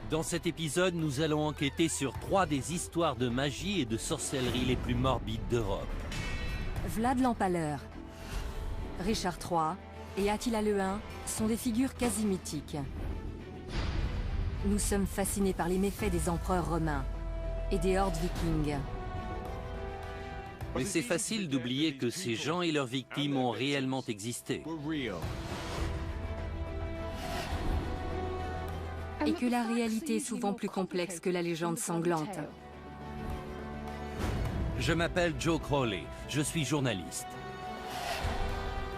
Dans cet épisode, nous allons enquêter sur 3 des histoires de magie et de sorcellerie les plus morbides d'Europe. Vlad l'Empaleur, Richard III et Attila le Hun sont des figures quasi mythiques. Nous sommes fascinés par les méfaits des empereurs romains et des hordes vikings. Mais c'est facile d'oublier que ces gens et leurs victimes ont réellement existé. Et que la réalité est souvent plus complexe que la légende sanglante. Je m'appelle Joe Crowley, je suis journaliste.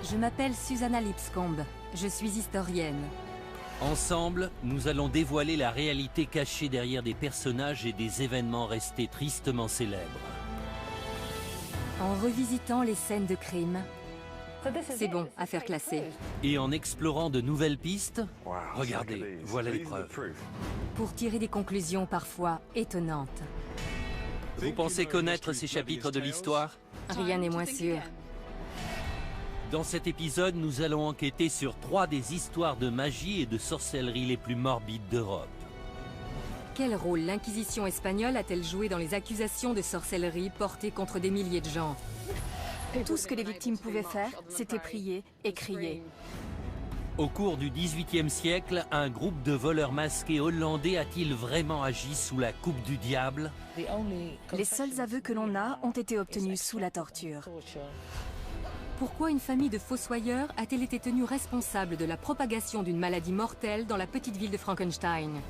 Je m'appelle Susanna Lipscomb, je suis historienne. Ensemble, nous allons dévoiler la réalité cachée derrière des personnages et des événements restés tristement célèbres. En revisitant les scènes de crime, c'est bon, affaire classée. Et en explorant de nouvelles pistes, regardez, voilà les preuves. Pour tirer des conclusions parfois étonnantes. Vous pensez connaître ces chapitres de l'histoire? Rien n'est moins sûr. Dans cet épisode, nous allons enquêter sur 3 des histoires de magie et de sorcellerie les plus morbides d'Europe. Quel rôle l'Inquisition espagnole a-t-elle joué dans les accusations de sorcellerie portées contre des milliers de gens? Tout ce que les victimes pouvaient faire, c'était prier et crier. Au cours du XVIIIe siècle, un groupe de voleurs masqués hollandais a-t-il vraiment agi sous la coupe du diable? Les seuls aveux que l'on a ont été obtenus sous la torture. Pourquoi une famille de fossoyeurs a-t-elle été tenue responsable de la propagation d'une maladie mortelle dans la petite ville de Frankenstein?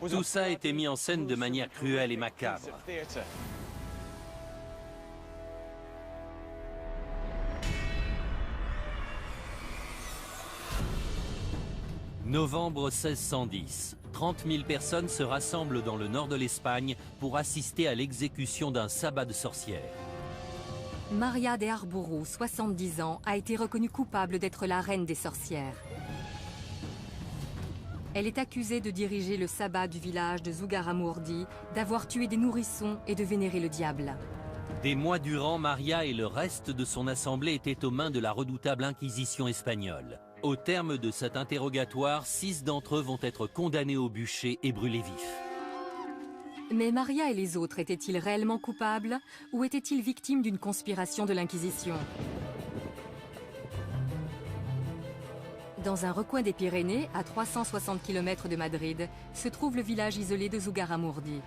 Tout ça a été mis en scène de manière cruelle et macabre. Novembre 1610. 30 000 personnes se rassemblent dans le nord de l'Espagne pour assister à l'exécution d'un sabbat de sorcières. Maria de Arbourou, 70 ans, a été reconnue coupable d'être la reine des sorcières. Elle est accusée de diriger le sabbat du village de Zugarramurdi, d'avoir tué des nourrissons et de vénérer le diable. Des mois durant, Maria et le reste de son assemblée étaient aux mains de la redoutable Inquisition espagnole. Au terme de cet interrogatoire, 6 d'entre eux vont être condamnés au bûcher et brûlés vifs. Mais Maria et les autres étaient-ils réellement coupables ou étaient-ils victimes d'une conspiration de l'Inquisition? Dans un recoin des Pyrénées, à 360 km de Madrid, se trouve le village isolé de Zugarramurdi.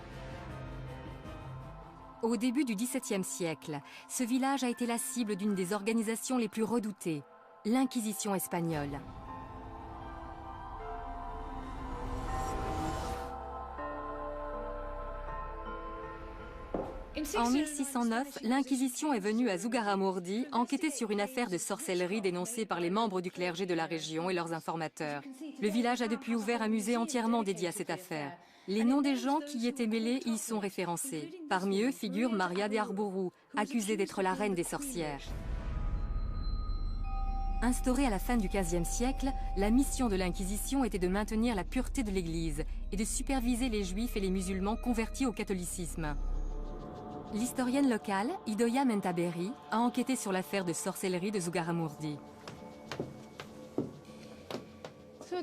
Au début du XVIIe siècle, ce village a été la cible d'une des organisations les plus redoutées, l'Inquisition espagnole. En 1609, l'Inquisition est venue à Zugarramurdi enquêter sur une affaire de sorcellerie dénoncée par les membres du clergé de la région et leurs informateurs. Le village a depuis ouvert un musée entièrement dédié à cette affaire. Les noms des gens qui y étaient mêlés y sont référencés. Parmi eux figure Maria de Arbourou, accusée d'être la reine des sorcières. Instaurée à la fin du XVe siècle, la mission de l'Inquisition était de maintenir la pureté de l'Église et de superviser les Juifs et les musulmans convertis au catholicisme. L'historienne locale, Idoia Mentaberi, a enquêté sur l'affaire de sorcellerie de Zugarramurdi.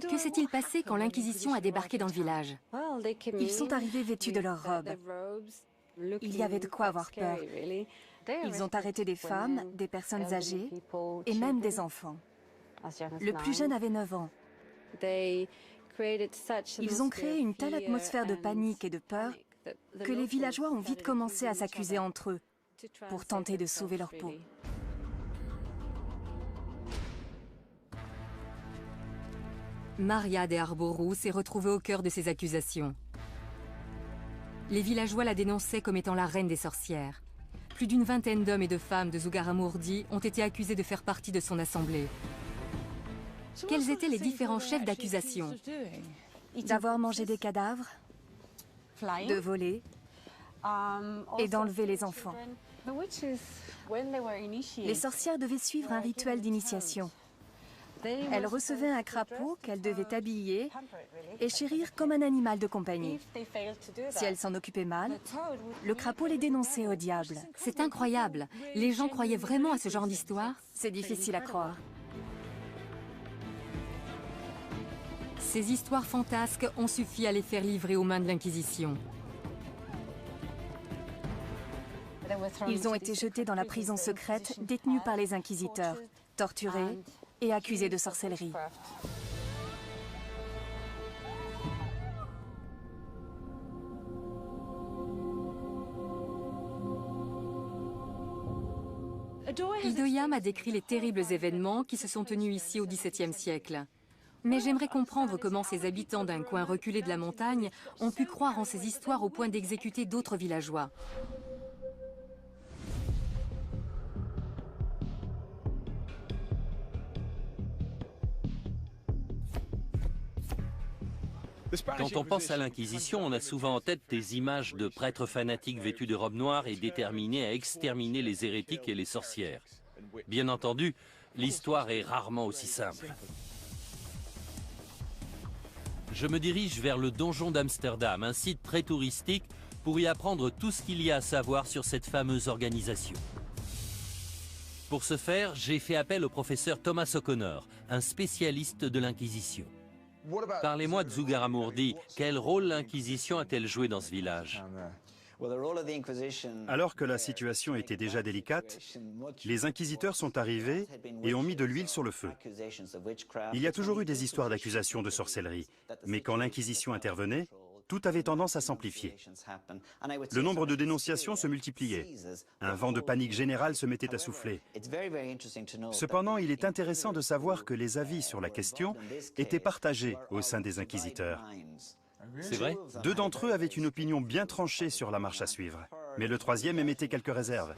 Que s'est-il passé quand l'Inquisition a débarqué dans le village? Ils sont arrivés vêtus de leurs robes. Il y avait de quoi avoir peur. Ils ont arrêté des femmes, des personnes âgées et même des enfants. Le plus jeune avait 9 ans. Ils ont créé une telle atmosphère de panique et de peur que les villageois ont vite commencé à s'accuser entre eux pour tenter de sauver leur peau. Maria de Arbourou s'est retrouvée au cœur de ces accusations. Les villageois la dénonçaient comme étant la reine des sorcières. Plus d'une vingtaine d'hommes et de femmes de Zugarramurdi ont été accusés de faire partie de son assemblée. Quels étaient les différents chefs d'accusation? D'avoir mangé des cadavres, de voler et d'enlever les enfants. Les sorcières devaient suivre un rituel d'initiation. Elles recevaient un crapaud qu'elles devaient habiller et chérir comme un animal de compagnie. Si elles s'en occupaient mal, le crapaud les dénonçait au diable. C'est incroyable. Les gens croyaient vraiment à ce genre d'histoire? C'est difficile à croire. Ces histoires fantasques ont suffi à les faire livrer aux mains de l'Inquisition. Ils ont été jetés dans la prison secrète, détenus par les inquisiteurs, torturés et accusés de sorcellerie. Idoia a décrit les terribles événements qui se sont tenus ici au XVIIe siècle. Mais j'aimerais comprendre comment ces habitants d'un coin reculé de la montagne ont pu croire en ces histoires au point d'exécuter d'autres villageois. Quand on pense à l'Inquisition, on a souvent en tête des images de prêtres fanatiques vêtus de robes noires et déterminés à exterminer les hérétiques et les sorcières. Bien entendu, l'histoire est rarement aussi simple. Je me dirige vers le donjon d'Amsterdam, un site très touristique, pour y apprendre tout ce qu'il y a à savoir sur cette fameuse organisation. Pour ce faire, j'ai fait appel au professeur Thomas O'Connor, un spécialiste de l'Inquisition. Parlez-moi de Zugarramurdi. Quel rôle l'Inquisition a-t-elle joué dans ce village? Alors que la situation était déjà délicate, les inquisiteurs sont arrivés et ont mis de l'huile sur le feu. Il y a toujours eu des histoires d'accusations de sorcellerie, mais quand l'Inquisition intervenait, tout avait tendance à s'amplifier. Le nombre de dénonciations se multipliait. Un vent de panique générale se mettait à souffler. Cependant, il est intéressant de savoir que les avis sur la question étaient partagés au sein des inquisiteurs. C'est vrai? 2 d'entre eux avaient une opinion bien tranchée sur la marche à suivre, mais le 3e émettait quelques réserves.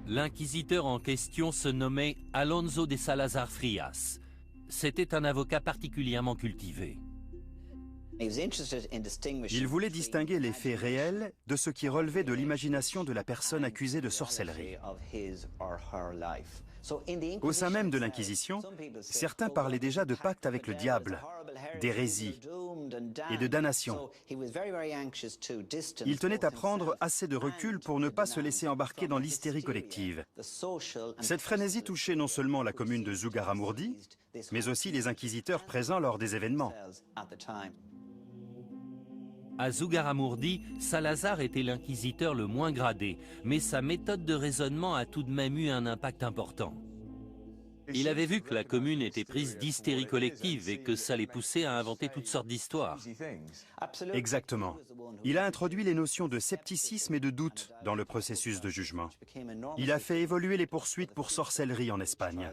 L'inquisiteur en question se nommait Alonso de Salazar Frias. C'était un avocat particulièrement cultivé. Il voulait distinguer les faits réels de ce qui relevait de l'imagination de la personne accusée de sorcellerie. Au sein même de l'Inquisition, certains parlaient déjà de pacte avec le diable, d'hérésie et de damnation. Il tenait à prendre assez de recul pour ne pas se laisser embarquer dans l'hystérie collective. Cette frénésie touchait non seulement la commune de Zugarramurdi, mais aussi les inquisiteurs présents lors des événements. À Zugarramurdi, Salazar était l'inquisiteur le moins gradé, mais sa méthode de raisonnement a tout de même eu un impact important. Il avait vu que la commune était prise d'hystérie collective et que ça les poussait à inventer toutes sortes d'histoires. Exactement. Il a introduit les notions de scepticisme et de doute dans le processus de jugement. Il a fait évoluer les poursuites pour sorcellerie en Espagne.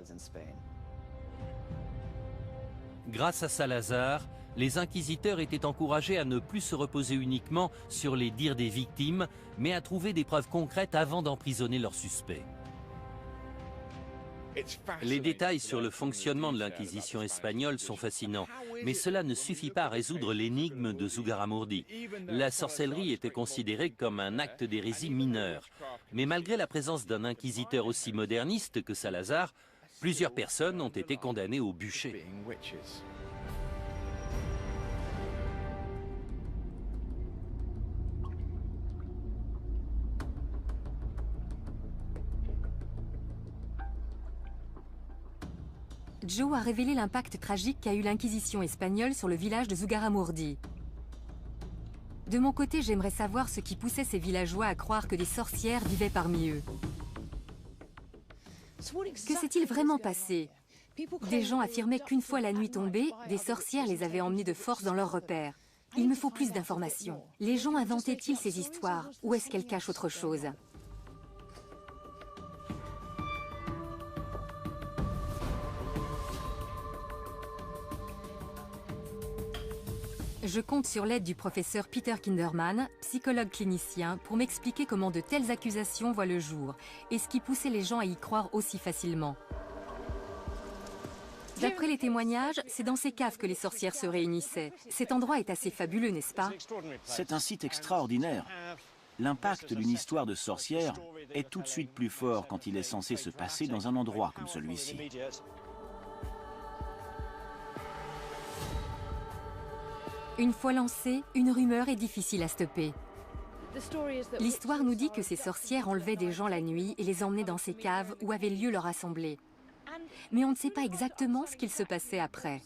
Grâce à Salazar, les inquisiteurs étaient encouragés à ne plus se reposer uniquement sur les dires des victimes, mais à trouver des preuves concrètes avant d'emprisonner leurs suspects. Les détails sur le fonctionnement de l'Inquisition espagnole sont fascinants, mais cela ne suffit pas à résoudre l'énigme de Zugarramurdi. La sorcellerie était considérée comme un acte d'hérésie mineur. Mais malgré la présence d'un inquisiteur aussi moderniste que Salazar, plusieurs personnes ont été condamnées au bûcher. Joe a révélé l'impact tragique qu'a eu l'Inquisition espagnole sur le village de Zugarramurdi. De mon côté, j'aimerais savoir ce qui poussait ces villageois à croire que des sorcières vivaient parmi eux. Que s'est-il vraiment passé? Des gens affirmaient qu'une fois la nuit tombée, des sorcières les avaient emmenés de force dans leurs repères. Il me faut plus d'informations. Les gens inventaient-ils ces histoires ou est-ce qu'elles cachent autre chose? Je compte sur l'aide du professeur Peter Kinderman, psychologue clinicien, pour m'expliquer comment de telles accusations voient le jour et ce qui poussait les gens à y croire aussi facilement. D'après les témoignages, c'est dans ces caves que les sorcières se réunissaient. Cet endroit est assez fabuleux, n'est-ce pas? C'est un site extraordinaire. L'impact d'une histoire de sorcière est tout de suite plus fort quand il est censé se passer dans un endroit comme celui-ci. Une fois lancée, une rumeur est difficile à stopper. L'histoire nous dit que ces sorcières enlevaient des gens la nuit et les emmenaient dans ces caves où avait lieu leur assemblée. mais on ne sait pas exactement ce qu'il se passait après.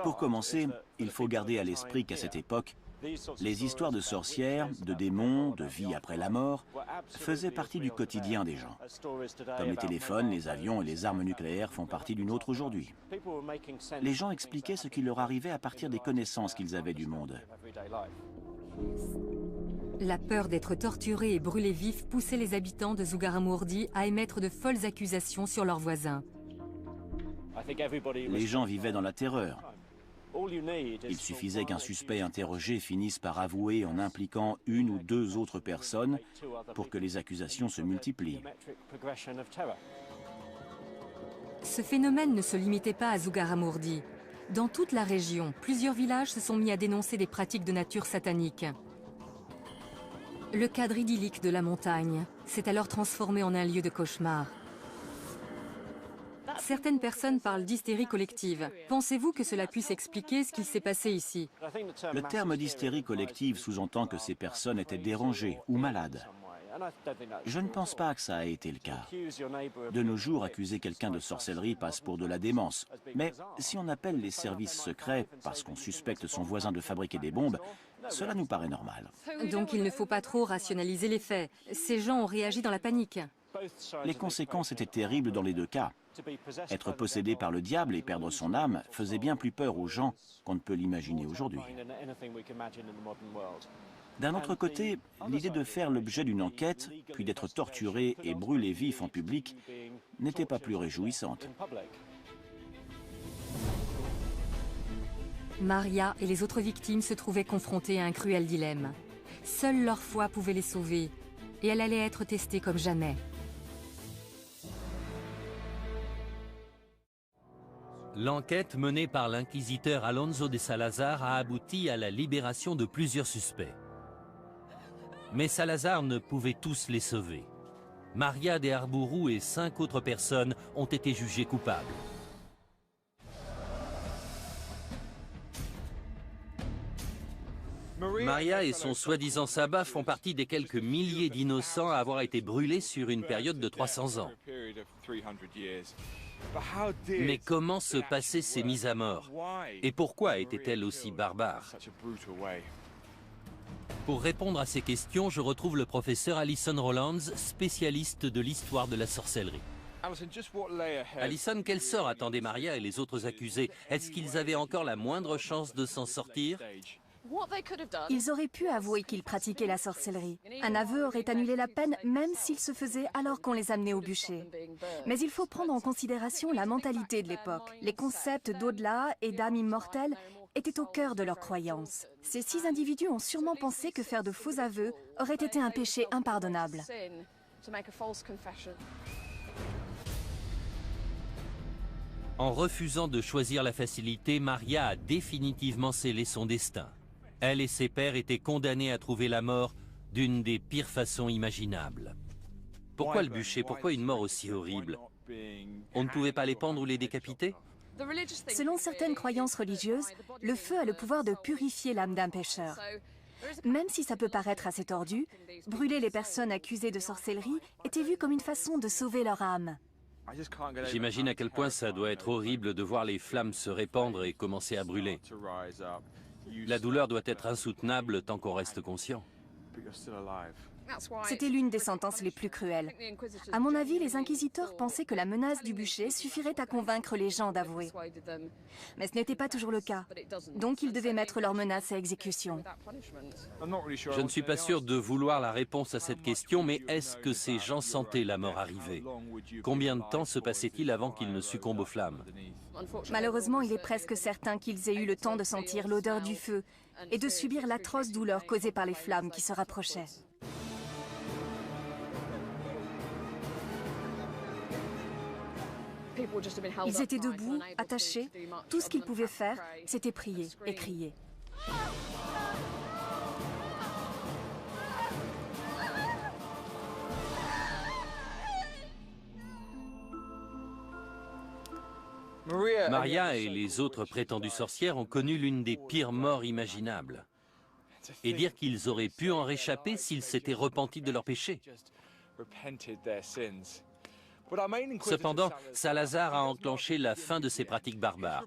Pour commencer, il faut garder à l'esprit qu'à cette époque, les histoires de sorcières, de démons, de vie après la mort faisaient partie du quotidien des gens. Comme les téléphones, les avions et les armes nucléaires font partie du nôtre aujourd'hui. Les gens expliquaient ce qui leur arrivait à partir des connaissances qu'ils avaient du monde. La peur d'être torturés et brûlés vifs poussait les habitants de Zugarramurdi à émettre de folles accusations sur leurs voisins. Les gens vivaient dans la terreur. Il suffisait qu'un suspect interrogé finisse par avouer en impliquant une ou deux autres personnes pour que les accusations se multiplient. Ce phénomène ne se limitait pas à Zugarramurdi. Dans toute la région, plusieurs villages se sont mis à dénoncer des pratiques de nature satanique. Le cadre idyllique de la montagne s'est alors transformé en un lieu de cauchemar. Certaines personnes parlent d'hystérie collective. Pensez-vous que cela puisse expliquer ce qu'il s'est passé ici? Le terme d'hystérie collective sous-entend que ces personnes étaient dérangées ou malades. Je ne pense pas que ça a été le cas. De nos jours, accuser quelqu'un de sorcellerie passe pour de la démence. Mais si on appelle les services secrets parce qu'on suspecte son voisin de fabriquer des bombes, cela nous paraît normal. Donc il ne faut pas trop rationaliser les faits. Ces gens ont réagi dans la panique. Les conséquences étaient terribles dans les deux cas. Être possédé par le diable et perdre son âme faisait bien plus peur aux gens qu'on ne peut l'imaginer aujourd'hui. D'un autre côté, l'idée de faire l'objet d'une enquête, puis d'être torturé et brûlé vif en public, n'était pas plus réjouissante. Maria et les autres victimes se trouvaient confrontées à un cruel dilemme. Seule leur foi pouvait les sauver, et elle allait être testée comme jamais. L'enquête menée par l'inquisiteur Alonso de Salazar a abouti à la libération de plusieurs suspects. Mais Salazar ne pouvait tous les sauver. Maria de Arbourou et 5 autres personnes ont été jugées coupables. Maria et son soi-disant sabbat font partie des quelques milliers d'innocents à avoir été brûlés sur une période de 300 ans. Mais comment se passaient ces mises à mort? Et pourquoi étaient-elles aussi barbares? Pour répondre à ces questions, je retrouve le professeur Alison Rowlands, spécialiste de l'histoire de la sorcellerie. Alison, quel sort attendait Maria et les autres accusés? Est-ce qu'ils avaient encore la moindre chance de s'en sortir? Ils auraient pu avouer qu'ils pratiquaient la sorcellerie. Un aveu aurait annulé la peine, même s'il se faisait alors qu'on les amenait au bûcher. Mais il faut prendre en considération la mentalité de l'époque. Les concepts d'au-delà et d'âme immortelle étaient au cœur de leurs croyances. Ces 6 individus ont sûrement pensé que faire de faux aveux aurait été un péché impardonnable. En refusant de choisir la facilité, Maria a définitivement scellé son destin. Elle et ses pairs étaient condamnés à trouver la mort d'une des pires façons imaginables. Pourquoi le bûcher? Pourquoi une mort aussi horrible? On ne pouvait pas les pendre ou les décapiter? Selon certaines croyances religieuses, le feu a le pouvoir de purifier l'âme d'un pécheur. Même si ça peut paraître assez tordu, brûler les personnes accusées de sorcellerie était vu comme une façon de sauver leur âme. J'imagine à quel point ça doit être horrible de voir les flammes se répandre et commencer à brûler. La douleur doit être insoutenable tant qu'on reste conscient. C'était l'une des sentences les plus cruelles. À mon avis, les inquisiteurs pensaient que la menace du bûcher suffirait à convaincre les gens d'avouer. Mais ce n'était pas toujours le cas. Donc ils devaient mettre leurs menaces à exécution. Je ne suis pas sûr de vouloir la réponse à cette question, mais est-ce que ces gens sentaient la mort arriver? Combien de temps se passait-il avant qu'ils ne succombent aux flammes? Malheureusement, il est presque certain qu'ils aient eu le temps de sentir l'odeur du feu et de subir l'atroce douleur causée par les flammes qui se rapprochaient. Ils étaient debout, attachés. Tout ce qu'ils pouvaient faire, c'était prier et crier. Maria et les autres prétendues sorcières ont connu l'une des pires morts imaginables. Et dire qu'ils auraient pu en réchapper s'ils s'étaient repentis de leurs péchés. Cependant, Salazar a enclenché la fin de ces pratiques barbares.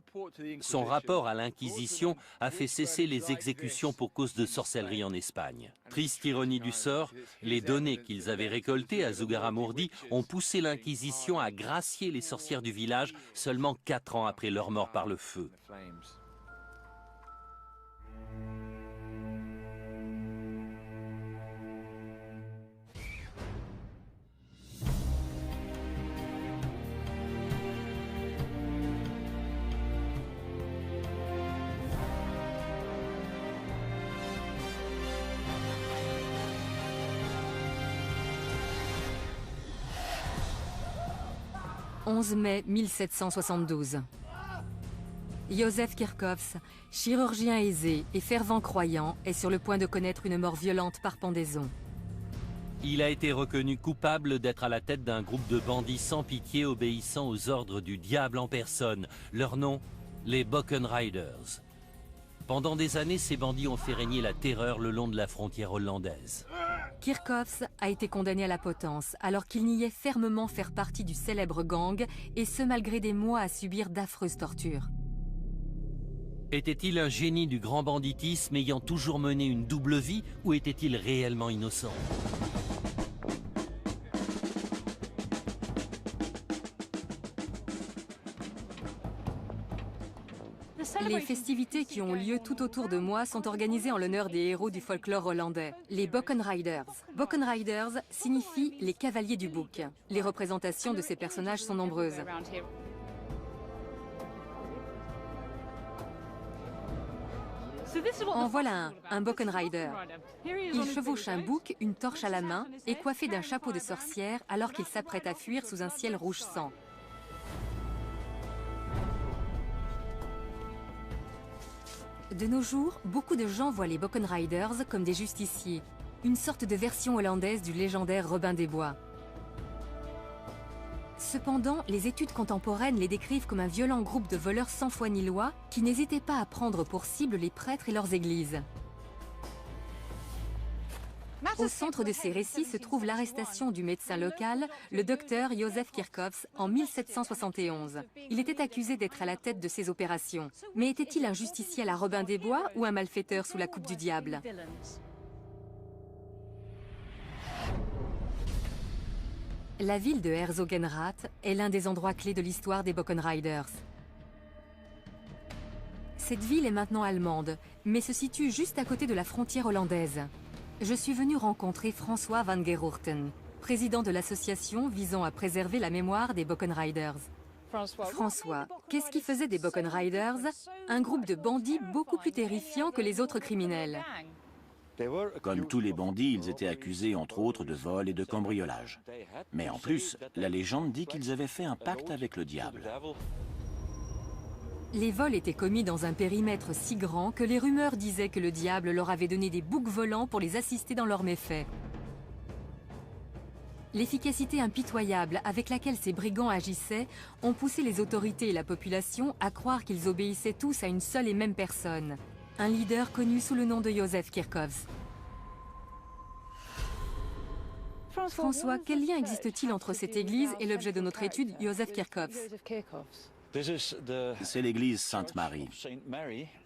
Son rapport à l'Inquisition a fait cesser les exécutions pour cause de sorcellerie en Espagne. Triste ironie du sort, les données qu'ils avaient récoltées à Zugarramurdi ont poussé l'Inquisition à gracier les sorcières du village seulement 4 ans après leur mort par le feu. « 11 mai 1772. Józef Kirchhoffs, chirurgien aisé et fervent croyant, est sur le point de connaître une mort violente par pendaison. Il a été reconnu coupable d'être à la tête d'un groupe de bandits sans pitié obéissant aux ordres du diable en personne. Leur nom, les Bockenriders. Pendant des années, ces bandits ont fait régner la terreur le long de la frontière hollandaise. Kirchhoffs a été condamné à la potence alors qu'il niait fermement faire partie du célèbre gang, et ce malgré des mois à subir d'affreuses tortures. Était-il un génie du grand banditisme ayant toujours mené une double vie, ou était-il réellement innocent ? Les festivités qui ont lieu tout autour de moi sont organisées en l'honneur des héros du folklore hollandais, les Bockenriders. Bockenriders signifie les cavaliers du bouc. Les représentations de ces personnages sont nombreuses. En voilà un Bockenrider. Il chevauche un bouc, une torche à la main et coiffé d'un chapeau de sorcière alors qu'il s'apprête à fuir sous un ciel rouge sang. De nos jours, beaucoup de gens voient les Bockenriders comme des justiciers, une sorte de version hollandaise du légendaire Robin des Bois. Cependant, les études contemporaines les décrivent comme un violent groupe de voleurs sans foi ni loi qui n'hésitaient pas à prendre pour cible les prêtres et leurs églises. Au centre de ces récits se trouve l'arrestation du médecin local, le docteur Józef Kirchhoffs, en 1771. Il était accusé d'être à la tête de ces opérations. Mais était-il un justicier à la Robin des Bois ou un malfaiteur sous la coupe du diable ? La ville de Herzogenrath est l'un des endroits clés de l'histoire des Bockenriders. Cette ville est maintenant allemande, mais se situe juste à côté de la frontière hollandaise. Je suis venu rencontrer François van Geroorten, président de l'association visant à préserver la mémoire des Bockenriders. François, qu'est-ce qui faisait des Bockenriders un groupe de bandits beaucoup plus terrifiant que les autres criminels? Comme tous les bandits, ils étaient accusés entre autres de vol et de cambriolage. Mais en plus, la légende dit qu'ils avaient fait un pacte avec le diable. Les vols étaient commis dans un périmètre si grand que les rumeurs disaient que le diable leur avait donné des boucs volants pour les assister dans leurs méfaits. L'efficacité impitoyable avec laquelle ces brigands agissaient ont poussé les autorités et la population à croire qu'ils obéissaient tous à une seule et même personne, un leader connu sous le nom de Józef Kirchhoffs. François, quel lien existe-t-il entre cette église et l'objet de notre étude, Józef Kirchhoffs? C'est l'église Sainte-Marie.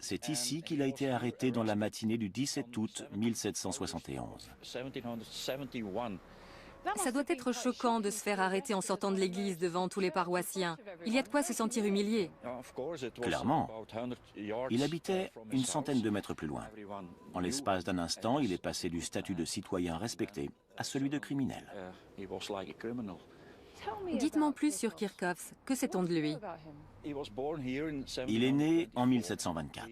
C'est ici qu'il a été arrêté dans la matinée du 17 août 1771. Ça doit être choquant de se faire arrêter en sortant de l'église devant tous les paroissiens. Il y a de quoi se sentir humilié. Clairement. Il habitait une centaine de mètres plus loin. En l'espace d'un instant, il est passé du statut de citoyen respecté à celui de criminel. Dites-moi plus sur Kirchhoffs. Que sait-on de lui? Il est né en 1724.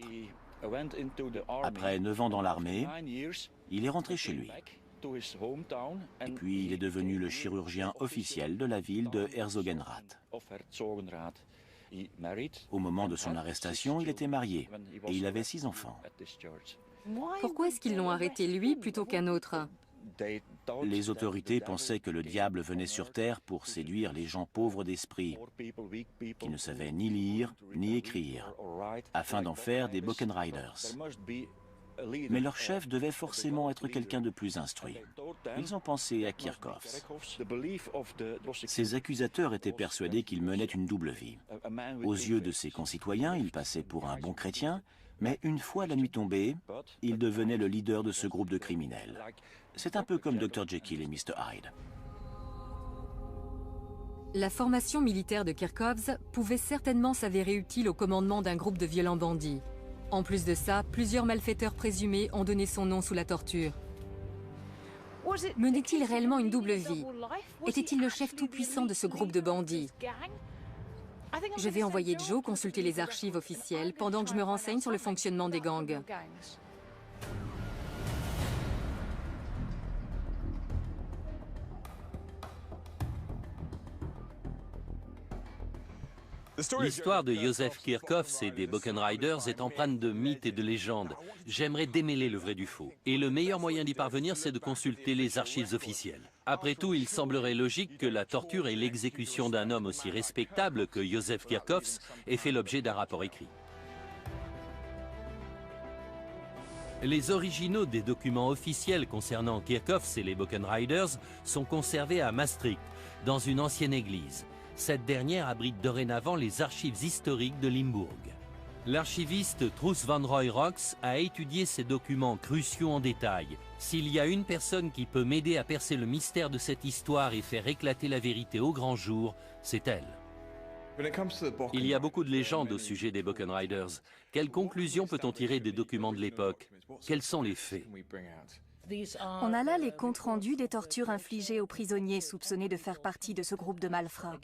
Après 9 ans dans l'armée, il est rentré chez lui. Et puis il est devenu le chirurgien officiel de la ville de Herzogenrath. Au moment de son arrestation, il était marié et il avait 6 enfants. Pourquoi est-ce qu'ils l'ont arrêté lui plutôt qu'un autre? Les autorités pensaient que le diable venait sur Terre pour séduire les gens pauvres d'esprit, qui ne savaient ni lire ni écrire, afin d'en faire des Bockenriders. mais leur chef devait forcément être quelqu'un de plus instruit. Ils ont pensé à Kirchhoffs. Ces accusateurs étaient persuadés qu'il menait une double vie. Aux yeux de ses concitoyens, il passait pour un bon chrétien, mais une fois la nuit tombée, il devenait le leader de ce groupe de criminels. C'est un peu comme Dr Jekyll et Mr Hyde. La formation militaire de Kirchhoffs pouvait certainement s'avérer utile au commandement d'un groupe de violents bandits. En plus de ça, plusieurs malfaiteurs présumés ont donné son nom sous la torture. Menait-il réellement une double vie? Était-il le chef tout-puissant de ce groupe de bandits? Je vais envoyer Joe consulter les archives officielles pendant que je me renseigne sur le fonctionnement des gangs. L'histoire de Joseph Kirchhoffs et des Buchan Riders est empreinte de mythes et de légendes. J'aimerais démêler le vrai du faux. Et le meilleur moyen d'y parvenir, c'est de consulter les archives officielles. Après tout, il semblerait logique que la torture et l'exécution d'un homme aussi respectable que Joseph Kirchhoffs aient fait l'objet d'un rapport écrit. Les originaux des documents officiels concernant Kirchhoffs et les Buchan Riders sont conservés à Maastricht, dans une ancienne église. Cette dernière abrite dorénavant les archives historiques de Limbourg. L'archiviste Truus van Roy-Rox a étudié ces documents cruciaux en détail. S'il y a une personne qui peut m'aider à percer le mystère de cette histoire et faire éclater la vérité au grand jour, c'est elle. Il y a beaucoup de légendes au sujet des Buchan Riders. Quelles conclusions peut-on tirer des documents de l'époque? Quels sont les faits? On a là les comptes rendus des tortures infligées aux prisonniers soupçonnés de faire partie de ce groupe de malfrats.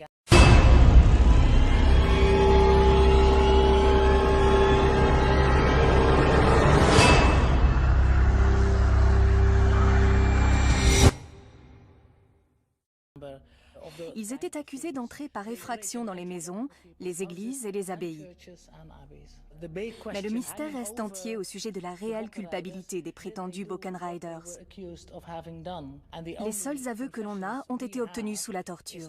Ils étaient accusés d'entrer par effraction dans les maisons, les églises et les abbayes. Mais le mystère reste entier au sujet de la réelle culpabilité des prétendus Buchan Riders. Les seuls aveux que l'on a ont été obtenus sous la torture.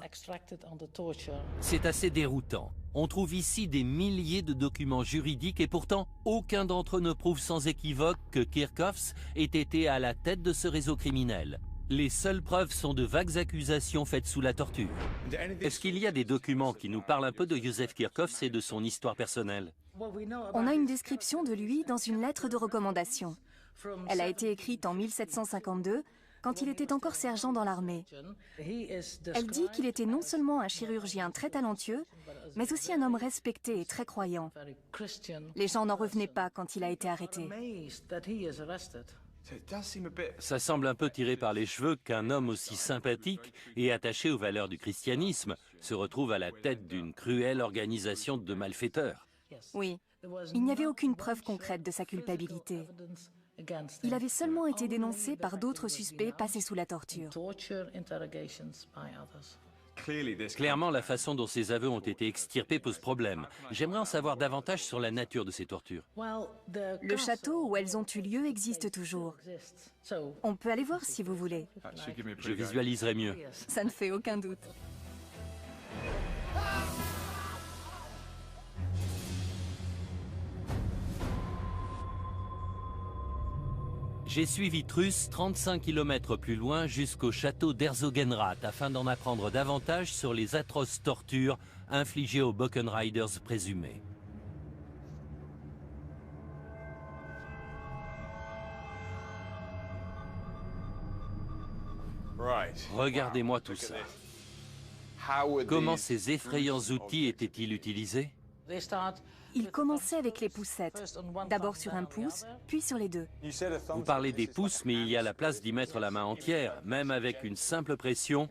C'est assez déroutant. On trouve ici des milliers de documents juridiques et pourtant, aucun d'entre eux ne prouve sans équivoque que Kirchhoffs ait été à la tête de ce réseau criminel. Les seules preuves sont de vagues accusations faites sous la torture. Est-ce qu'il y a des documents qui nous parlent un peu de Joseph Kirchhoffs et de son histoire personnelle? On a une description de lui dans une lettre de recommandation. Elle a été écrite en 1752, quand il était encore sergent dans l'armée. Elle dit qu'il était non seulement un chirurgien très talentueux, mais aussi un homme respecté et très croyant. Les gens n'en revenaient pas quand il a été arrêté. Ça semble un peu tiré par les cheveux qu'un homme aussi sympathique et attaché aux valeurs du christianisme se retrouve à la tête d'une cruelle organisation de malfaiteurs. Oui, il n'y avait aucune preuve concrète de sa culpabilité. Il avait seulement été dénoncé par d'autres suspects passés sous la torture. Clairement, la façon dont ces aveux ont été extirpés pose problème. J'aimerais en savoir davantage sur la nature de ces tortures. Le château où elles ont eu lieu existe toujours. On peut aller voir si vous voulez. Je visualiserai mieux. Ça ne fait aucun doute. J'ai suivi Truus 35 km plus loin jusqu'au château d'Herzogenrath afin d'en apprendre davantage sur les atroces tortures infligées aux Buchan Riders présumés. Regardez-moi tout ça. Comment ces effrayants outils étaient-ils utilisés? Il commençait avec les poussettes, d'abord sur un pouce, puis sur les deux. Vous parlez des pouces, mais il y a la place d'y mettre la main entière. Même avec une simple pression,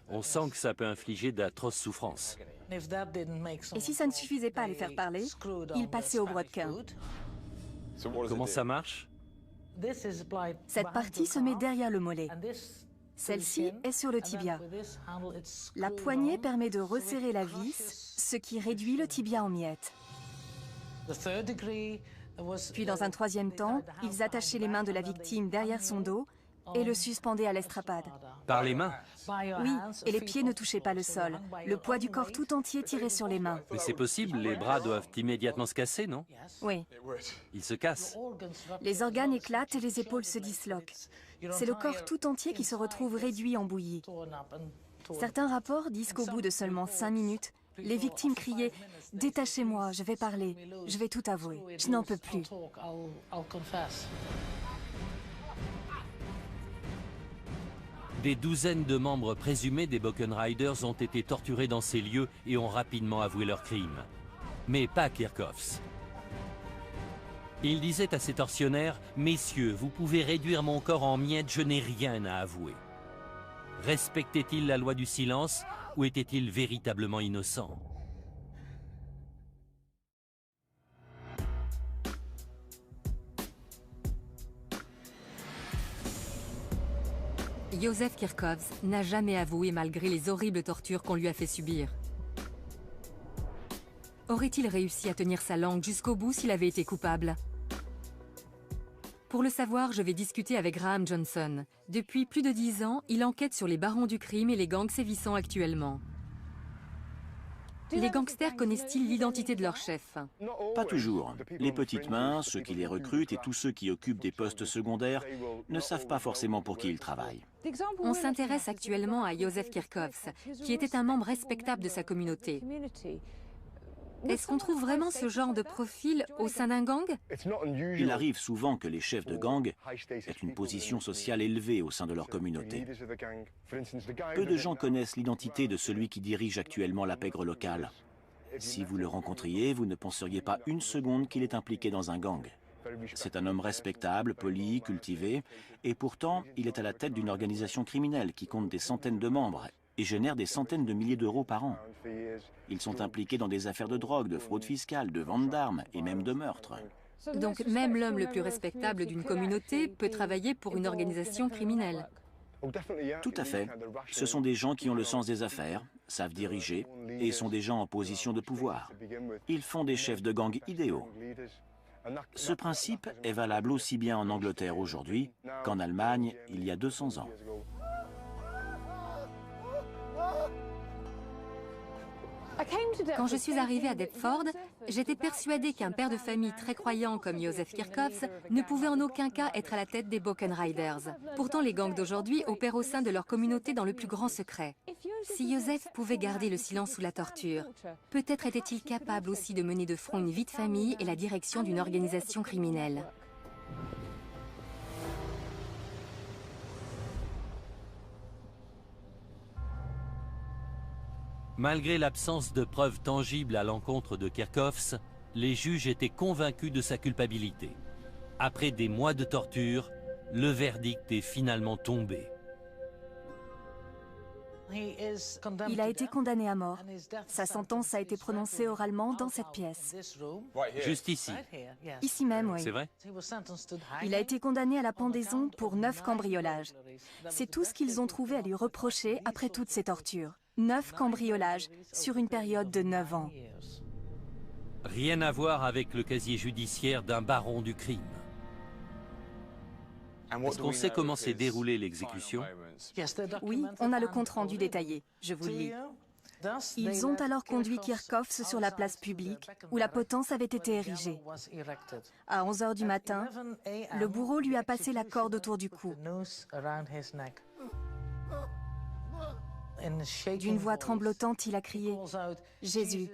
on sent que ça peut infliger d'atroces souffrances. Et si ça ne suffisait pas à les faire parler, il passait au brodequin. Comment ça marche? Cette partie se met derrière le mollet. Celle-ci est sur le tibia. La poignée permet de resserrer la vis, ce qui réduit le tibia en miettes. Puis dans un troisième temps, ils attachaient les mains de la victime derrière son dos et le suspendaient à l'estrapade. Par les mains? Oui, et les pieds ne touchaient pas le sol. Le poids du corps tout entier tirait sur les mains. Mais c'est possible, les bras doivent immédiatement se casser, non? Oui. Ils se cassent. Les organes éclatent et les épaules se disloquent. C'est le corps tout entier qui se retrouve réduit en bouillie. Certains rapports disent qu'au bout de seulement 5 minutes, les victimes criaient « Détachez-moi, je vais parler, je vais tout avouer, je n'en peux plus ». Des douzaines de membres présumés des Buchan Riders ont été torturés dans ces lieux et ont rapidement avoué leurs crimes. Mais pas Kirchhoffs. Il disait à ses tortionnaires « Messieurs, vous pouvez réduire mon corps en miettes, je n'ai rien à avouer ». Respectait-il la loi du silence ou était-il véritablement innocent? Józef Kirchhoffs n'a jamais avoué malgré les horribles tortures qu'on lui a fait subir. Aurait-il réussi à tenir sa langue jusqu'au bout s'il avait été coupable? Pour le savoir, je vais discuter avec Graham Johnson. Depuis plus de 10 ans, il enquête sur les barons du crime et les gangs sévissant actuellement. Les gangsters connaissent-ils l'identité de leur chef? Pas toujours. Les petites mains, ceux qui les recrutent et tous ceux qui occupent des postes secondaires ne savent pas forcément pour qui ils travaillent. On s'intéresse actuellement à Józef Kirchhoffs, qui était un membre respectable de sa communauté. Est-ce qu'on trouve vraiment ce genre de profil au sein d'un gang? Il arrive souvent que les chefs de gang aient une position sociale élevée au sein de leur communauté. Peu de gens connaissent l'identité de celui qui dirige actuellement la pègre locale. Si vous le rencontriez, vous ne penseriez pas une seconde qu'il est impliqué dans un gang. C'est un homme respectable, poli, cultivé, et pourtant, il est à la tête d'une organisation criminelle qui compte des centaines de membres et génère des centaines de milliers d'euros par an. Ils sont impliqués dans des affaires de drogue, de fraude fiscale, de vente d'armes et même de meurtre. Donc même l'homme le plus respectable d'une communauté peut travailler pour une organisation criminelle. Tout à fait. Ce sont des gens qui ont le sens des affaires, savent diriger et sont des gens en position de pouvoir. Ils font des chefs de gang idéaux. Ce principe est valable aussi bien en Angleterre aujourd'hui qu'en Allemagne il y a 200 ans. Quand je suis arrivée à Deptford, j'étais persuadée qu'un père de famille très croyant comme Józef Kirchhoffs ne pouvait en aucun cas être à la tête des Buchan Riders. Pourtant, les gangs d'aujourd'hui opèrent au sein de leur communauté dans le plus grand secret. Si Józef pouvait garder le silence sous la torture, peut-être était-il capable aussi de mener de front une vie de famille et la direction d'une organisation criminelle. Malgré l'absence de preuves tangibles à l'encontre de Kirchhoffs, les juges étaient convaincus de sa culpabilité. Après des mois de torture, le verdict est finalement tombé. Il a été condamné à mort. Sa sentence a été prononcée oralement dans cette pièce. Juste ici. Ici même, oui. C'est vrai? Il a été condamné à la pendaison pour 9 cambriolages. C'est tout ce qu'ils ont trouvé à lui reprocher après toutes ces tortures. 9 cambriolages sur une période de 9 ans. Rien à voir avec le casier judiciaire d'un baron du crime. Est-ce qu'on sait comment s'est déroulée l'exécution? Oui, on a le compte-rendu détaillé. Je vous le lis. Ils ont alors conduit Kirchhoffs sur la place publique où la potence avait été érigée. À 11 h du matin, le bourreau lui a passé la corde autour du cou. D'une voix tremblotante, il a crié « Jésus,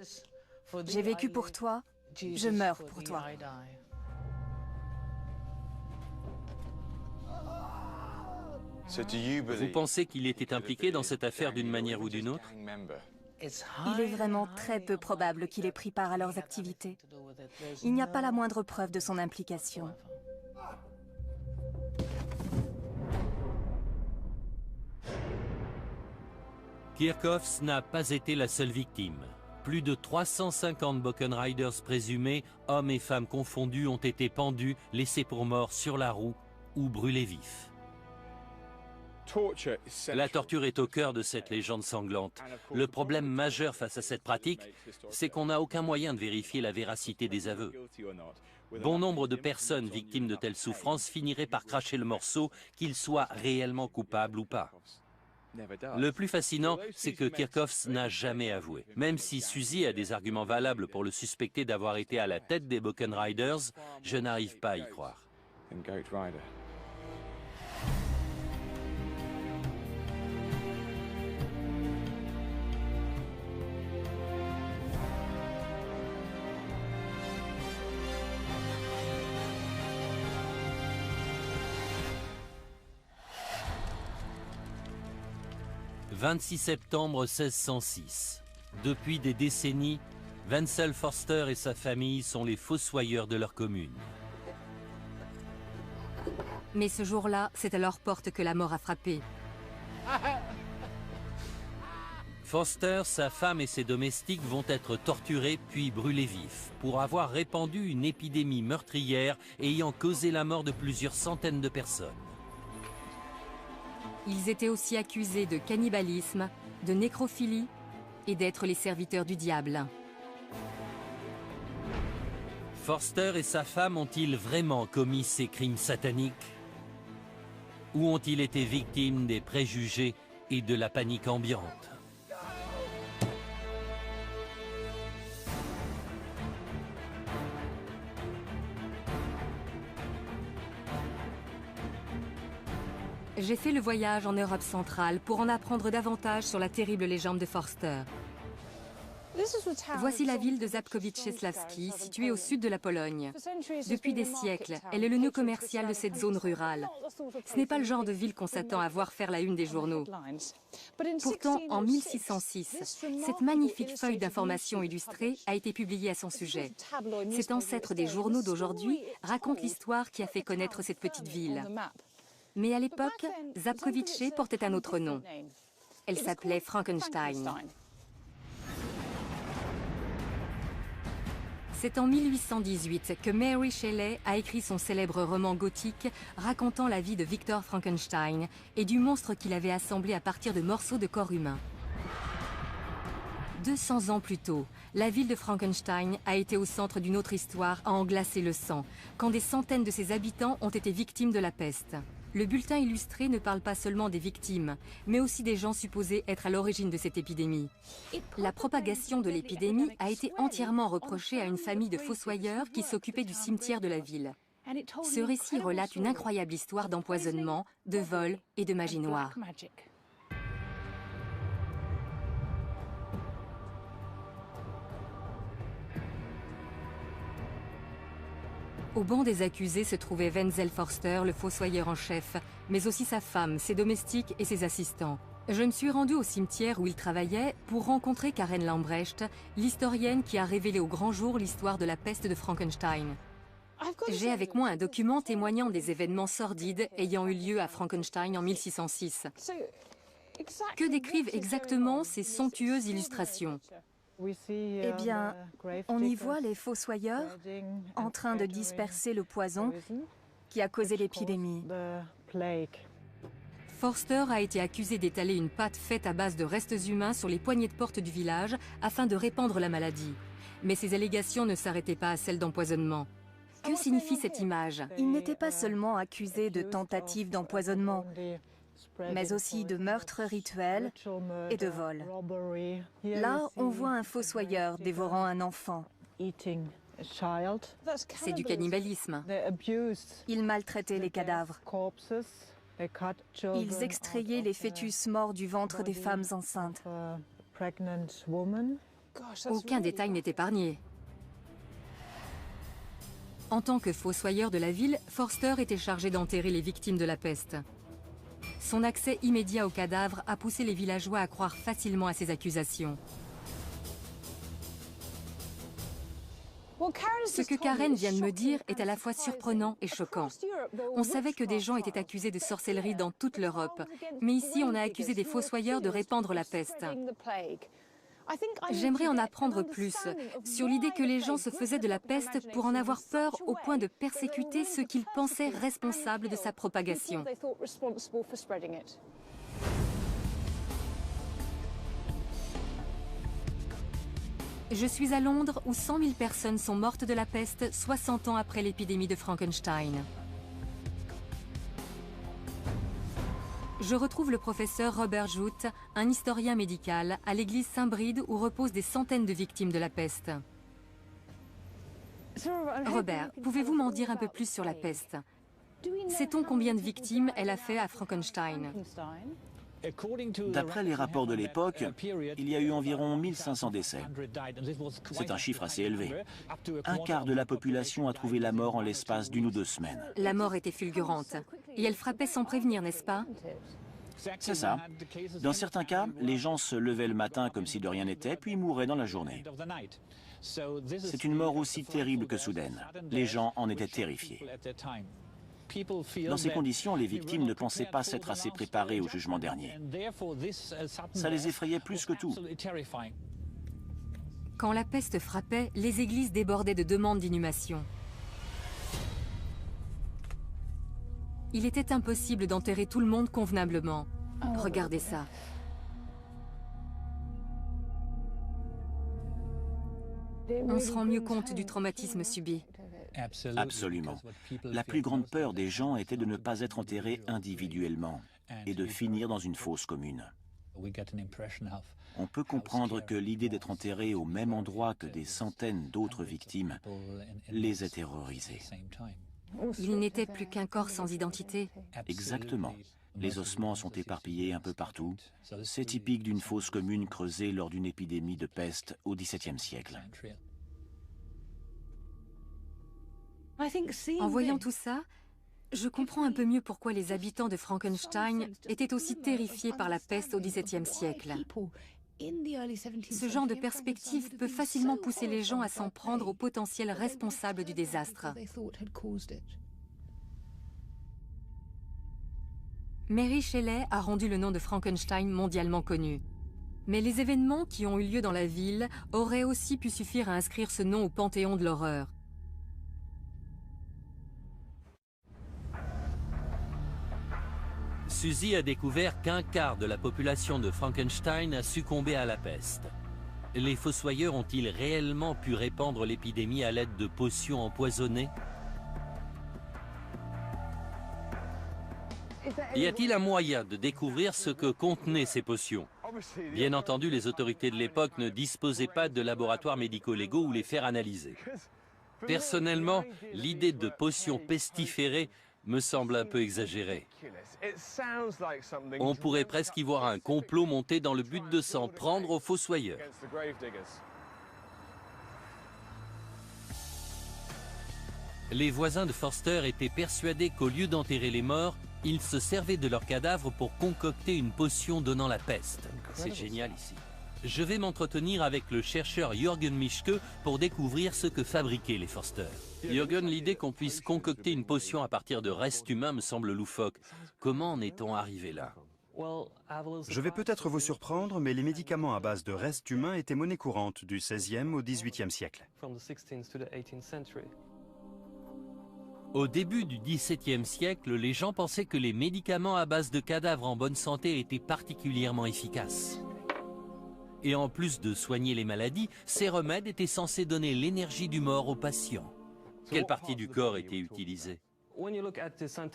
j'ai vécu pour toi, je meurs pour toi ». Vous pensez qu'il était impliqué dans cette affaire d'une manière ou d'une autre? Il est vraiment très peu probable qu'il ait pris part à leurs activités. Il n'y a pas la moindre preuve de son implication. Kirchhoffs n'a pas été la seule victime. Plus de 350 Buchan Riders présumés, hommes et femmes confondus, ont été pendus, laissés pour morts sur la roue ou brûlés vifs. La torture est au cœur de cette légende sanglante. Le problème majeur face à cette pratique, c'est qu'on n'a aucun moyen de vérifier la véracité des aveux. Bon nombre de personnes victimes de telles souffrances finiraient par cracher le morceau, qu'ils soient réellement coupables ou pas. Le plus fascinant, c'est que Kirchhoffs n'a jamais avoué. Même si Suzy a des arguments valables pour le suspecter d'avoir été à la tête des Buchan Riders, je n'arrive pas à y croire. « 26 septembre 1606. Depuis des décennies, Wenzel Forster et sa famille sont les fossoyeurs de leur commune. Mais ce jour-là, c'est à leur porte que la mort a frappé. Forster, sa femme et ses domestiques vont être torturés puis brûlés vifs pour avoir répandu une épidémie meurtrière ayant causé la mort de plusieurs centaines de personnes. Ils étaient aussi accusés de cannibalisme, de nécrophilie et d'être les serviteurs du diable. Forster et sa femme ont-ils vraiment commis ces crimes sataniques? Ou ont-ils été victimes des préjugés et de la panique ambiante? J'ai fait le voyage en Europe centrale pour en apprendre davantage sur la terrible légende de Forster. Voici la ville de Zabkowice-Czeslawski, située au sud de la Pologne. Depuis des siècles, elle est le nœud commercial de cette zone rurale. Ce n'est pas le genre de ville qu'on s'attend à voir faire la une des journaux. Pourtant, en 1606, cette magnifique feuille d'information illustrée a été publiée à son sujet. Cet ancêtre des journaux d'aujourd'hui raconte l'histoire qui a fait connaître cette petite ville. Mais à l'époque, Zabkowice portait un autre nom. Elle s'appelait Frankenstein. C'est en 1818 que Mary Shelley a écrit son célèbre roman gothique racontant la vie de Victor Frankenstein et du monstre qu'il avait assemblé à partir de morceaux de corps humain. 200 ans plus tôt, la ville de Frankenstein a été au centre d'une autre histoire à en glacer le sang, quand des centaines de ses habitants ont été victimes de la peste. Le bulletin illustré ne parle pas seulement des victimes, mais aussi des gens supposés être à l'origine de cette épidémie. La propagation de l'épidémie a été entièrement reprochée à une famille de fossoyeurs qui s'occupait du cimetière de la ville. Ce récit relate une incroyable histoire d'empoisonnement, de vol et de magie noire. Au banc des accusés se trouvait Wenzel Forster, le fossoyeur en chef, mais aussi sa femme, ses domestiques et ses assistants. Je me suis rendue au cimetière où il travaillait pour rencontrer Karen Lambrecht, l'historienne qui a révélé au grand jour l'histoire de la peste de Frankenstein. J'ai avec moi un document témoignant des événements sordides ayant eu lieu à Frankenstein en 1606. Que décrivent exactement ces somptueuses illustrations ? Eh bien, on y voit les fossoyeurs en train de disperser le poison qui a causé l'épidémie. Forster a été accusé d'étaler une pâte faite à base de restes humains sur les poignées de porte du village afin de répandre la maladie. Mais ces allégations ne s'arrêtaient pas à celles d'empoisonnement. Que signifie cette image ? Il n'était pas seulement accusé de tentative d'empoisonnement, mais aussi de meurtre rituel et de vol. Là, on voit un fossoyeur dévorant un enfant. C'est du cannibalisme. Ils maltraitaient les cadavres. Ils extrayaient les fœtus morts du ventre des femmes enceintes. Aucun détail n'est épargné. En tant que fossoyeur de la ville, Forster était chargé d'enterrer les victimes de la peste. Son accès immédiat aux cadavres a poussé les villageois à croire facilement à ces accusations. Ce que Karen vient de me dire est à la fois surprenant et choquant. On savait que des gens étaient accusés de sorcellerie dans toute l'Europe, mais ici on a accusé des fossoyeurs de répandre la peste. J'aimerais en apprendre plus sur l'idée que les gens se faisaient de la peste pour en avoir peur au point de persécuter ceux qu'ils pensaient responsables de sa propagation. Je suis à Londres où 100 000 personnes sont mortes de la peste 60 ans après l'épidémie de Frankenstein. Je retrouve le professeur Robert Jout, un historien médical, à l'église Saint-Bride où reposent des centaines de victimes de la peste. Robert, pouvez-vous m'en dire un peu plus sur la peste? Sait-on combien de victimes elle a fait à Frankenstein? D'après les rapports de l'époque, il y a eu environ 1500 décès. C'est un chiffre assez élevé. Un quart de la population a trouvé la mort en l'espace d'1 ou 2 semaines. La mort était fulgurante. Et elle frappait sans prévenir, n'est-ce pas? C'est ça. Dans certains cas, les gens se levaient le matin comme si de rien n'était, puis mouraient dans la journée. C'est une mort aussi terrible que soudaine. Les gens en étaient terrifiés. Dans ces conditions, les victimes ne pensaient pas s'être assez préparées au jugement dernier. Ça les effrayait plus que tout. Quand la peste frappait, les églises débordaient de demandes d'inhumation. Il était impossible d'enterrer tout le monde convenablement. Regardez ça. On se rend mieux compte du traumatisme subi. Absolument. La plus grande peur des gens était de ne pas être enterrés individuellement et de finir dans une fosse commune. On peut comprendre que l'idée d'être enterré au même endroit que des centaines d'autres victimes les ait terrorisés. Il n'était plus qu'un corps sans identité. Exactement. Les ossements sont éparpillés un peu partout. C'est typique d'une fosse commune creusée lors d'une épidémie de peste au XVIIe siècle. En voyant tout ça, je comprends un peu mieux pourquoi les habitants de Frankenstein étaient aussi terrifiés par la peste au XVIIe siècle. Ce genre de perspective peut facilement pousser les gens à s'en prendre aux potentiels responsables du désastre. Mary Shelley a rendu le nom de Frankenstein mondialement connu. Mais les événements qui ont eu lieu dans la ville auraient aussi pu suffire à inscrire ce nom au panthéon de l'horreur. Suzy a découvert qu'un quart de la population de Frankenstein a succombé à la peste. Les fossoyeurs ont-ils réellement pu répandre l'épidémie à l'aide de potions empoisonnées? Y a-t-il un moyen de découvrir ce que contenaient ces potions? Bien entendu, les autorités de l'époque ne disposaient pas de laboratoires médico-légaux où les faire analyser. Personnellement, l'idée de potions pestiférées me semble un peu exagérée. On pourrait presque y voir un complot monté dans le but de s'en prendre aux fossoyeurs. Les voisins de Forster étaient persuadés qu'au lieu d'enterrer les morts, ils se servaient de leurs cadavres pour concocter une potion donnant la peste. C'est génial ici. Je vais m'entretenir avec le chercheur Jürgen Mischke pour découvrir ce que fabriquaient les Forster. Jürgen, l'idée qu'on puisse concocter une potion à partir de restes humains me semble loufoque. Comment en est-on arrivé là? Je vais peut-être vous surprendre, mais les médicaments à base de restes humains étaient monnaie courante du XVIe au XVIIIe siècle. Au début du XVIIe siècle, les gens pensaient que les médicaments à base de cadavres en bonne santé étaient particulièrement efficaces. Et en plus de soigner les maladies, ces remèdes étaient censés donner l'énergie du mort aux patients. Quelle partie du corps était utilisée?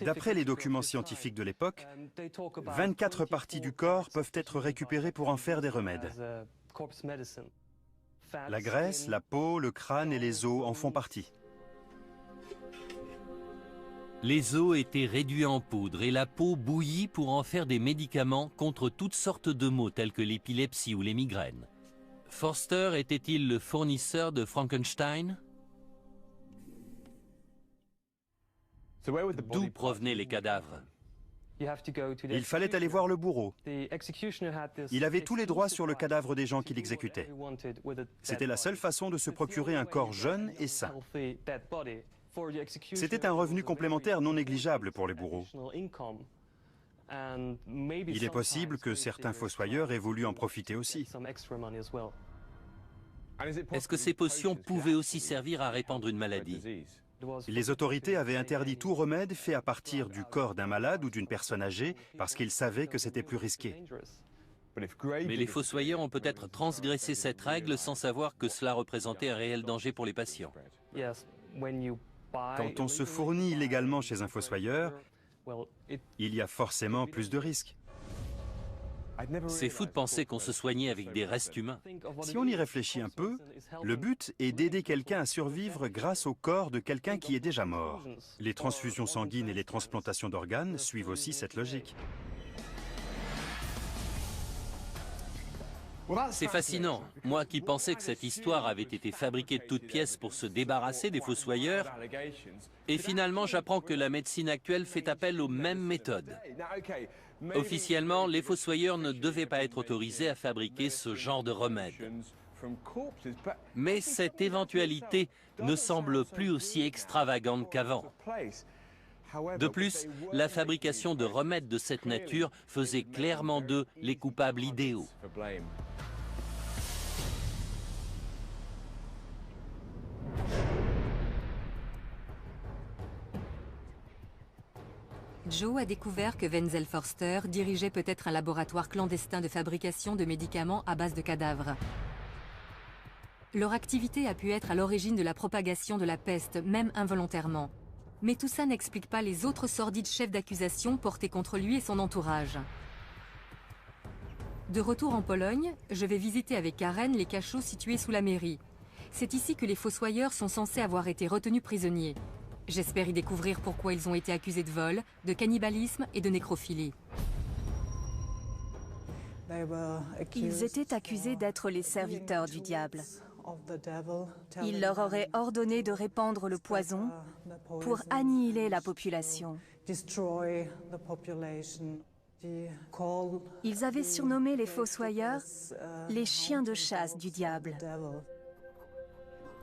D'après les documents scientifiques de l'époque, 24 parties du corps peuvent être récupérées pour en faire des remèdes. La graisse, la peau, le crâne et les os en font partie. Les os étaient réduits en poudre et la peau bouillie pour en faire des médicaments contre toutes sortes de maux tels que l'épilepsie ou les migraines. Forster était-il le fournisseur de Frankenstein? D'où provenaient les cadavres? Il fallait aller voir le bourreau. Il avait tous les droits sur le cadavre des gens qu'il exécutait. C'était la seule façon de se procurer un corps jeune et sain. C'était un revenu complémentaire non négligeable pour les bourreaux. Il est possible que certains fossoyeurs aient voulu en profiter aussi. Est-ce que ces potions pouvaient aussi servir à répandre une maladie? Les autorités avaient interdit tout remède fait à partir du corps d'un malade ou d'une personne âgée parce qu'ils savaient que c'était plus risqué. Mais les fossoyeurs ont peut-être transgressé cette règle sans savoir que cela représentait un réel danger pour les patients. Quand on se fournit illégalement chez un fossoyeur, il y a forcément plus de risques. C'est fou de penser qu'on se soignait avec des restes humains. Si on y réfléchit un peu, le but est d'aider quelqu'un à survivre grâce au corps de quelqu'un qui est déjà mort. Les transfusions sanguines et les transplantations d'organes suivent aussi cette logique. C'est fascinant. Moi qui pensais que cette histoire avait été fabriquée de toutes pièces pour se débarrasser des fossoyeurs, et finalement j'apprends que la médecine actuelle fait appel aux mêmes méthodes. Officiellement, les fossoyeurs ne devaient pas être autorisés à fabriquer ce genre de remède. Mais cette éventualité ne semble plus aussi extravagante qu'avant. De plus, la fabrication de remèdes de cette nature faisait clairement d'eux les coupables idéaux. Joe a découvert que Wenzel Forster dirigeait peut-être un laboratoire clandestin de fabrication de médicaments à base de cadavres. Leur activité a pu être à l'origine de la propagation de la peste, même involontairement. Mais tout ça n'explique pas les autres sordides chefs d'accusation portés contre lui et son entourage. De retour en Pologne, je vais visiter avec Karen les cachots situés sous la mairie. C'est ici que les fossoyeurs sont censés avoir été retenus prisonniers. J'espère y découvrir pourquoi ils ont été accusés de vol, de cannibalisme et de nécrophilie. Ils étaient accusés d'être les serviteurs du diable. Il leur aurait ordonné de répandre le poison pour annihiler la population. Ils avaient surnommé les fossoyeurs les chiens de chasse du diable.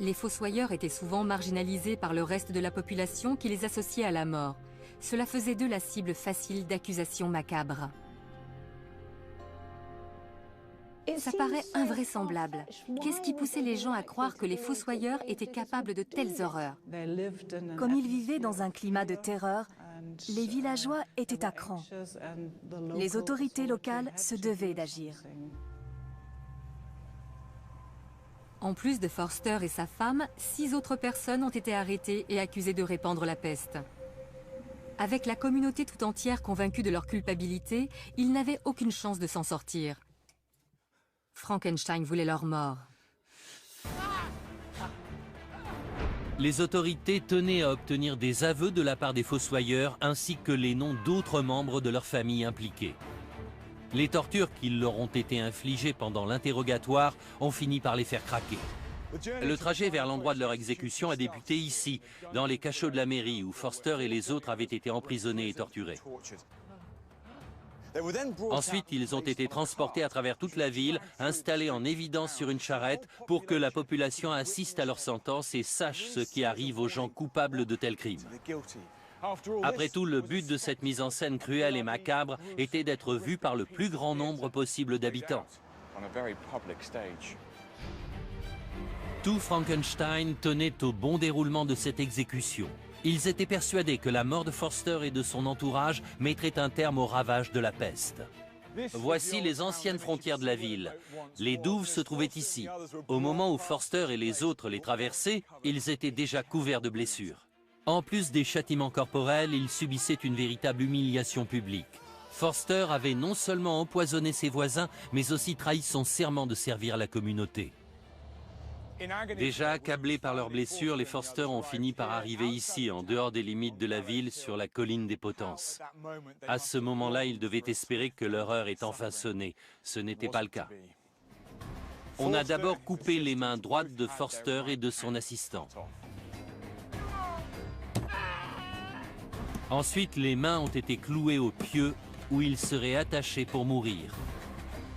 Les fossoyeurs étaient souvent marginalisés par le reste de la population qui les associait à la mort. Cela faisait d'eux la cible facile d'accusations macabres. Ça paraît invraisemblable. Qu'est-ce qui poussait les gens à croire que les fossoyeurs étaient capables de telles horreurs? Comme ils vivaient dans un climat de terreur, les villageois étaient à cran. Les autorités locales se devaient d'agir. En plus de Forster et sa femme, 6 autres personnes ont été arrêtées et accusées de répandre la peste. Avec la communauté tout entière convaincue de leur culpabilité, ils n'avaient aucune chance de s'en sortir. Frankenstein voulait leur mort. Les autorités tenaient à obtenir des aveux de la part des fossoyeurs ainsi que les noms d'autres membres de leur famille impliqués. Les tortures qui leur ont été infligées pendant l'interrogatoire ont fini par les faire craquer. Le trajet vers l'endroit de leur exécution a débuté ici, dans les cachots de la mairie, où Forster et les autres avaient été emprisonnés et torturés. Ensuite, ils ont été transportés à travers toute la ville, installés en évidence sur une charrette pour que la population assiste à leur sentence et sache ce qui arrive aux gens coupables de tels crimes. Après tout, le but de cette mise en scène cruelle et macabre était d'être vu par le plus grand nombre possible d'habitants. Tout Frankenstein tenait au bon déroulement de cette exécution. Ils étaient persuadés que la mort de Forster et de son entourage mettrait un terme aux ravages de la peste. Voici les anciennes frontières de la ville. Les douves se trouvaient ici. Au moment où Forster et les autres les traversaient, ils étaient déjà couverts de blessures. En plus des châtiments corporels, ils subissaient une véritable humiliation publique. Forster avait non seulement empoisonné ses voisins, mais aussi trahi son serment de servir la communauté. Déjà accablés par leurs blessures, les Forster ont fini par arriver ici, en dehors des limites de la ville, sur la colline des Potences. À ce moment-là, ils devaient espérer que leur heure est enfin sonnée. Ce n'était pas le cas. On a d'abord coupé les mains droites de Forster et de son assistant. Ensuite, les mains ont été clouées au pieu où ils seraient attachés pour mourir.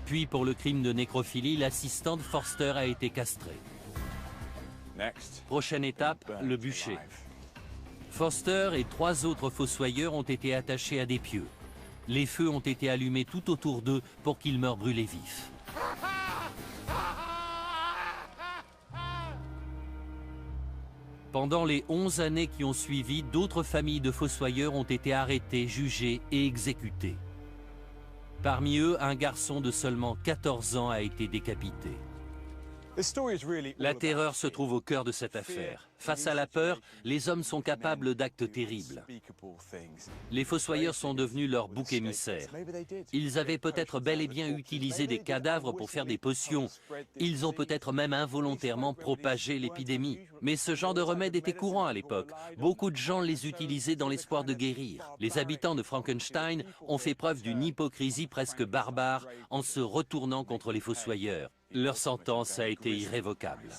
Puis, pour le crime de nécrophilie, l'assistant de Forster a été castré. Prochaine étape, le bûcher. Forster et 3 autres fossoyeurs ont été attachés à des pieux. Les feux ont été allumés tout autour d'eux pour qu'ils meurent brûlés vifs. Pendant les 11 années qui ont suivi, d'autres familles de fossoyeurs ont été arrêtées, jugées et exécutées. Parmi eux, un garçon de seulement 14 ans a été décapité. La terreur se trouve au cœur de cette affaire. Face à la peur, les hommes sont capables d'actes terribles. Les fossoyeurs sont devenus leur bouc émissaire. Ils avaient peut-être bel et bien utilisé des cadavres pour faire des potions. Ils ont peut-être même involontairement propagé l'épidémie. Mais ce genre de remède était courant à l'époque. Beaucoup de gens les utilisaient dans l'espoir de guérir. Les habitants de Frankenstein ont fait preuve d'une hypocrisie presque barbare en se retournant contre les fossoyeurs. Leur sentence a été irrévocable.